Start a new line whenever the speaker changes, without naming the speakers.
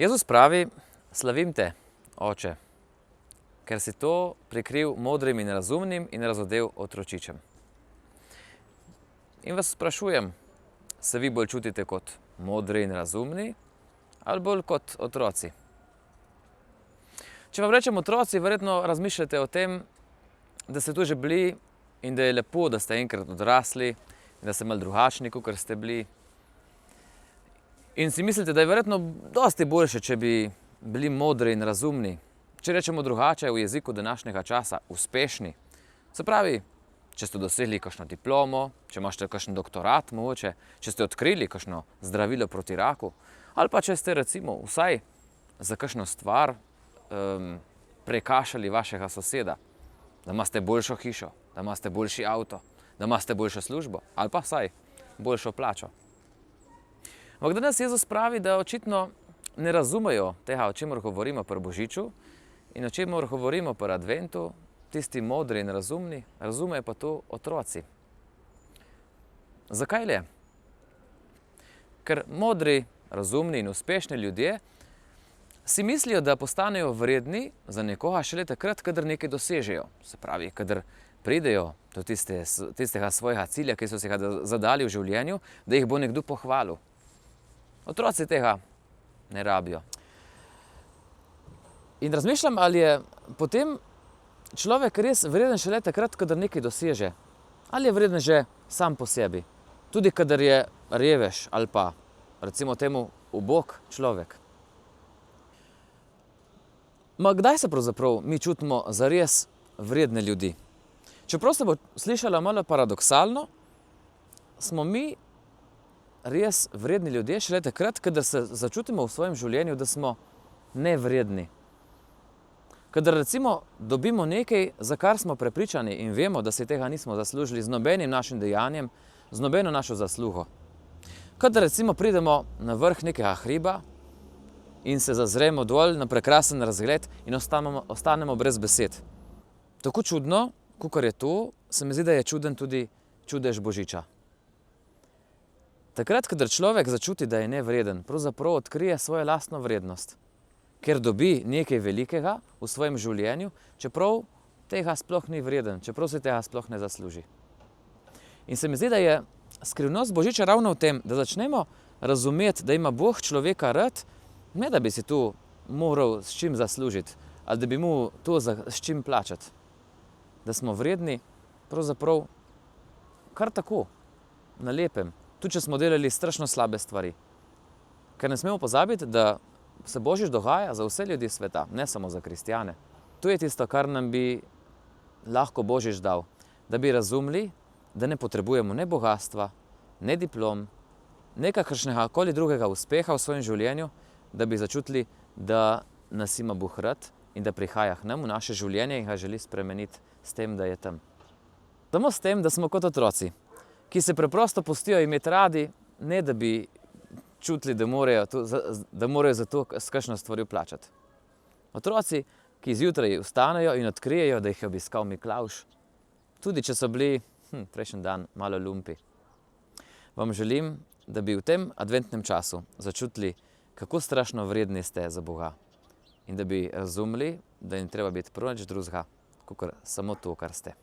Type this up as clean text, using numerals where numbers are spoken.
Jezus pravi, slavim te, Oče, ker si to prikril modrim in razumnim in razodel otročičem. In vas sprašujem, se vi bolj čutite kot modri in razumni ali bolj kot otroci? Če vam rečem otroci, verjetno razmišljate o tem, da ste tu že bili in da je lepo, da ste enkrat odrasli in da ste malo drugačni, kakor ste bili. In si mislite, da je verjetno dosti boljše, če bi bili modri in razumni. Če rečemo drugače v jeziku današnjega časa, uspešni. Se pravi, če ste dosegli kakšno diplomo, če imate kakšen doktorat mogoče, če ste odkrili kakšno zdravilo proti raku, ali pa če ste recimo vsaj za kakšno stvar prekašali vašega soseda, da imate boljšo hišo, da imate boljši avto, da imate boljšo službo, ali pa vsaj boljšo plačo. Ampak danes Jezus pravi, da očitno ne razumejo tega, o čemer govorimo pri Božiču in o čemer govorimo pri Adventu, tisti modri in razumni, razumejo pa to otroci. Zakaj le? Ker modri, razumni in uspešni ljudje si mislijo, da postanejo vredni za nekoga šele takrat, kadar nekaj dosežejo. Se pravi, kadar pridejo do tistega svojega cilja, ki so si ga zadali v življenju, da jih bo nekdo pohvalil. Otroci tega ne rabijo. In razmišljam, ali je potem človek res vreden šele takrat, kadar nekaj doseže. Ali je vreden že sam po sebi. Tudi kadar je revež ali pa, recimo temu, ubog človek. Ma kdaj se pravzaprav mi čutimo zares vredne ljudi? Čeprav se bo slišalo malo paradoksalno, smo mi res vredni ljudje šele takrat, kadar se začutimo v svojem življenju, da smo nevredni. Kadar recimo dobimo nekaj, za kar smo prepričani in vemo, da si tega nismo zaslužili z nobenim našim dejanjem, z nobeno našo zaslugo. Kadar recimo pridemo na vrh nekega hriba in se zazremo dol na prekrasen razgled in ostanemo brez besed. Tako čudno, kakor je to, se mi zdi, da je čuden tudi čudež Božiča. Takrat, kadar človek začuti, da je nevreden, pravzaprav odkrije svojo lastno vrednost. Ker dobi nekaj velikega v svojem življenju, čeprav tega sploh ni vreden, čeprav se tega sploh ne zasluži. In se mi zdi, da je skrivnost Božiča ravno v tem, da začnemo razumeti, da ima Bog človeka rad, ne da bi si to moral s čim zaslužiti, ali da bi mu to s čim plačati. Da smo vredni pravzaprav kar tako, na lepem, tudi če smo delali strašno slabe stvari. Ker ne smemo pozabiti, da se Božič dogaja za vse ljudi sveta, ne samo za kristjane. To je tisto, kar nam bi lahko Božič dal, da bi razumeli, da ne potrebujemo ne bogastva, ne diplom, ne kakršnega koli drugega uspeha v svojem življenju, da bi začutili, da nas ima Bog rad in da prihaja k nam v naše življenje in ga želi spremeniti s tem, da je tam. Samo s tem, da smo kot otroci, ki se preprosto pustijo imeti radi, ne da bi čutili, da morajo za to s kakšno stvarjo plačati. Otroci, ki zjutraj vstanejo in odkrijejo, da jih je obiskal Miklavž, tudi če so bili prejšnji dan malo lumpi. Vam želim, da bi v tem adventnem času začutili, kako strašno vredni ste za Boga in da bi razumeli, da jim treba biti prav nič drugega, kakor samo to, kar ste.